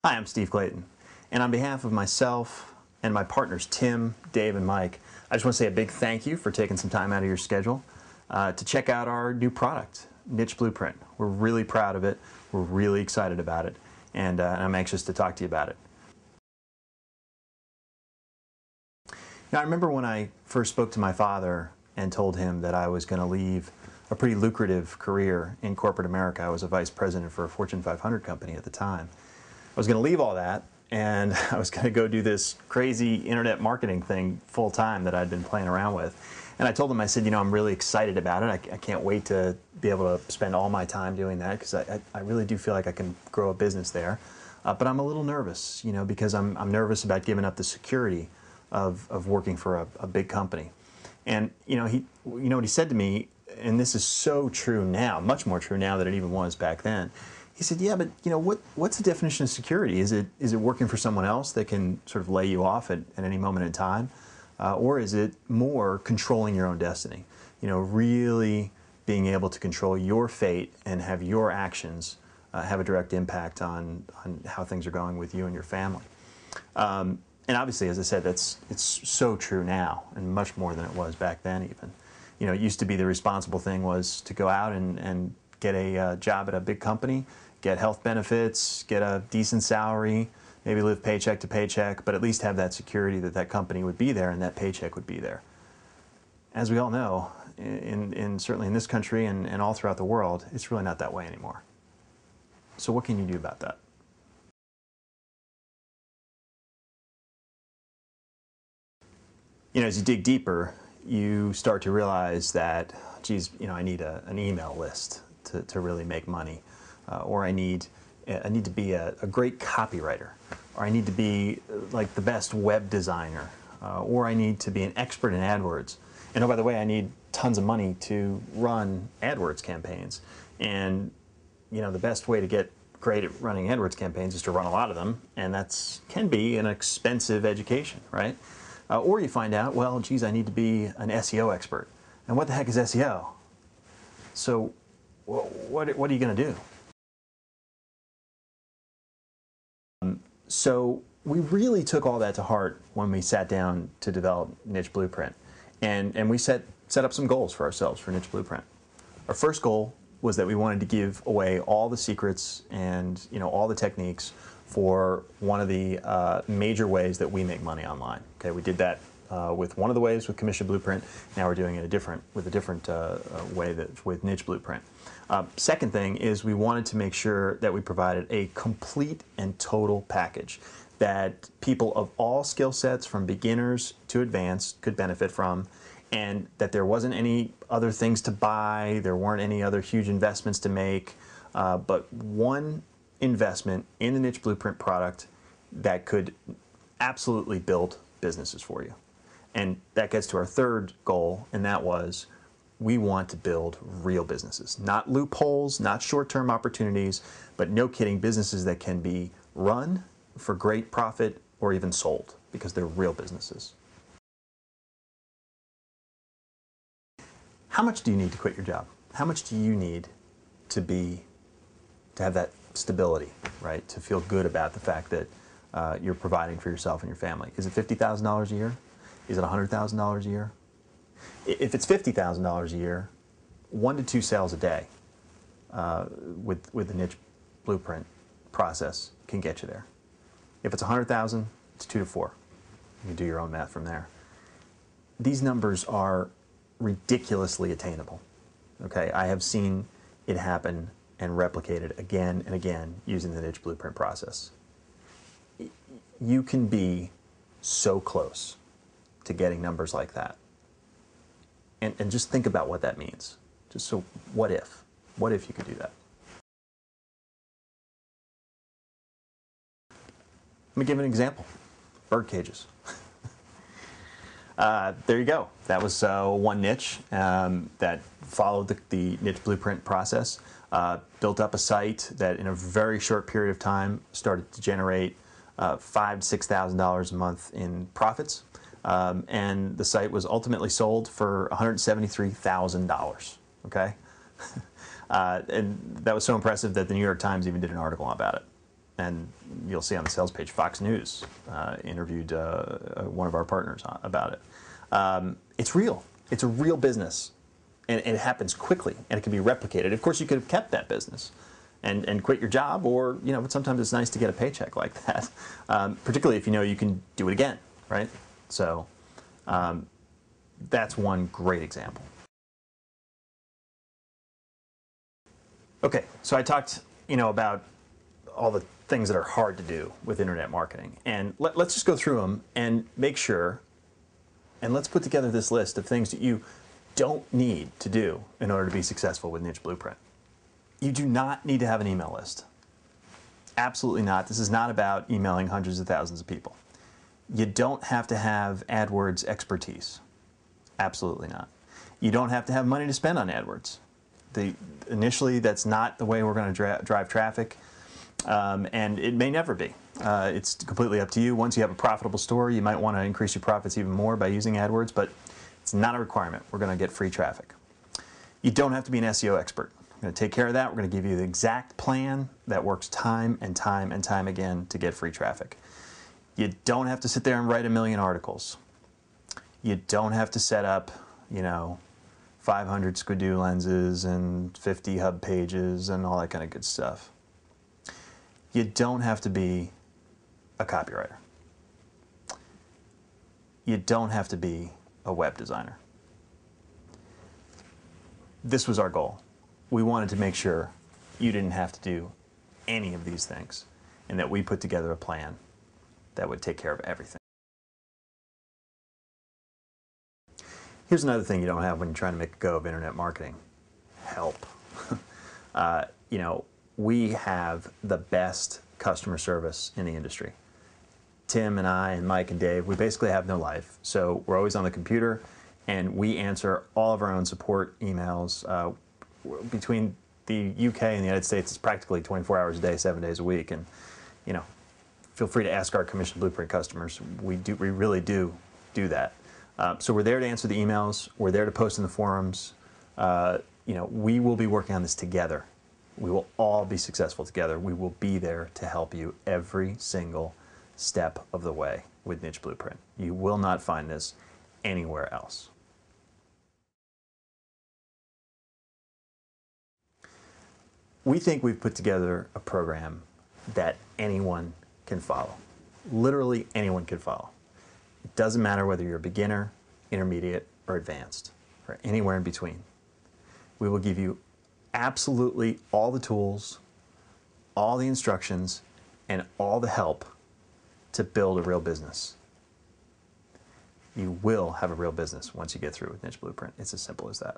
Hi, I'm Steve Clayton, and on behalf of myself and my partners Tim, Dave, and Mike, I just want to say a big thank you for taking some time out of your schedule to check out our new product, Niche Blueprint. We're really proud of it, we're really excited about it, and I'm anxious to talk to you about it. Now, I remember when I first spoke to my father and told him that I was going to leave a pretty lucrative career in corporate America. I was a vice president for a Fortune 500 company at the time. I was going to leave all that, and I was going to go do this crazy internet marketing thing full time that I'd been playing around with. And I told him, I said, you know, I'm really excited about it. I can't wait to be able to spend all my time doing that because I really do feel like I can grow a business there. But I'm a little nervous, you know, because I'm nervous about giving up the security of working for a big company. And, you know what he said to me, and this is so true now, much more true now than it even was back then. He said, yeah, but you know, what's the definition of security? Is it working for someone else that can sort of lay you off at any moment in time? Or is it more controlling your own destiny? You know, really being able to control your fate and have your actions have a direct impact on how things are going with you and your family. And obviously, as I said, it's so true now, and much more than it was back then even. You know, it used to be the responsible thing was to go out and get a job at a big company, get health benefits, get a decent salary, maybe live paycheck to paycheck, but at least have that security that that company would be there and that paycheck would be there. As we all know, certainly in this country and all throughout the world, it's really not that way anymore. So what can you do about that? You know, as you dig deeper, you start to realize that, geez, you know, I need an email list to really make money, or I need to be a great copywriter, or I need to be like the best web designer, or I need to be an expert in AdWords. And oh, by the way, I need tons of money to run AdWords campaigns. And you know, the best way to get great at running AdWords campaigns is to run a lot of them, and can be an expensive education, right? Or you find out, well, geez, I need to be an SEO expert. And what the heck is SEO? So what are you going to do? So we really took all that to heart when we sat down to develop Niche Blueprint. And we set up some goals for ourselves for Niche Blueprint. Our first goal was that we wanted to give away all the secrets and, you know, all the techniques for one of the major ways that we make money online. Okay, we did that with one of the ways with Commission Blueprint. Now we're doing it with a different way with Niche Blueprint. Second thing is we wanted to make sure that we provided a complete and total package that people of all skill sets, from beginners to advanced, could benefit from, and that there wasn't any other things to buy, there weren't any other huge investments to make, but one investment in the Niche Blueprint product that could absolutely build businesses for you. And that gets to our third goal, and that was, we want to build real businesses. Not loopholes, not short-term opportunities, but no kidding, businesses that can be run for great profit or even sold, because they're real businesses. How much do you need to quit your job? How much do you need to have that stability, right? To feel good about the fact that you're providing for yourself and your family. Is it $50,000 a year? Is it $100,000 a year? If it's $50,000 a year, 1 to 2 sales a day with the Niche Blueprint process can get you there. If it's 100,000, it's 2 to 4. You can do your own math from there. These numbers are ridiculously attainable. Okay, I have seen it happen and replicated again and again using the Niche Blueprint process. You can be so close to getting numbers like that. And just think about what that means. Just so, what if? What if you could do that? Let me give an example. Bird cages. There you go. That was one niche that followed the Niche Blueprint process, built up a site that in a very short period of time started to generate $5,000 to $6,000 a month in profits. And the site was ultimately sold for $173,000, okay? And that was so impressive that the New York Times even did an article about it. And you'll see on the sales page, Fox News interviewed one of our partners about it. It's real. It's a real business. And it happens quickly, and it can be replicated. Of course, you could have kept that business and quit your job, or, you know, but sometimes it's nice to get a paycheck like that, particularly if you know you can do it again, right? So that's one great example. Okay, so I talked, you know, about all the things that are hard to do with internet marketing, and let's just go through them and make sure, and let's put together this list of things that you don't need to do in order to be successful with Niche Blueprint. You do not need to have an email list. Absolutely not. This is not about emailing hundreds of thousands of people. You don't have to have AdWords expertise. Absolutely not. You don't have to have money to spend on AdWords. Initially, that's not the way we're going to drive traffic, and it may never be. It's completely up to you. Once you have a profitable store, you might want to increase your profits even more by using AdWords, but it's not a requirement. We're going to get free traffic. You don't have to be an SEO expert. We're going to take care of that. We're going to give you the exact plan that works time and time and time again to get free traffic. You don't have to sit there and write a million articles. You don't have to set up, you know, 500 Squidoo lenses and 50 hub pages and all that kind of good stuff. You don't have to be a copywriter. You don't have to be a web designer. This was our goal. We wanted to make sure you didn't have to do any of these things, and that we put together a plan that would take care of everything. Here's another thing you don't have when you're trying to make a go of internet marketing: help. You know, we have the best customer service in the industry. Tim and I and Mike and Dave, we basically have no life. So we're always on the computer, and we answer all of our own support emails. Between the UK and the United States, it's practically 24 hours a day, 7 days a week. And, you know, feel free to ask our Commission Blueprint customers. We really do that. So we're there to answer the emails. We're there to post in the forums. You know, we will be working on this together. We will all be successful together. We will be there to help you every single step of the way with Niche Blueprint. You will not find this anywhere else. We think we've put together a program that anyone can follow. Literally anyone can follow. It doesn't matter whether you're a beginner, intermediate, or advanced, or anywhere in between. We will give you absolutely all the tools, all the instructions, and all the help to build a real business. You will have a real business once you get through with Niche Blueprint. It's as simple as that.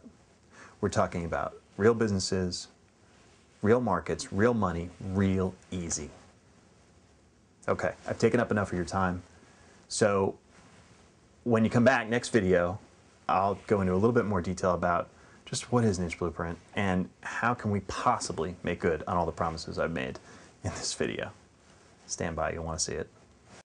We're talking about real businesses, real markets, real money, real easy. Okay, I've taken up enough of your time. So when you come back next video, I'll go into a little bit more detail about just what is Niche Blueprint and how can we possibly make good on all the promises I've made in this video. Stand by, you'll want to see it.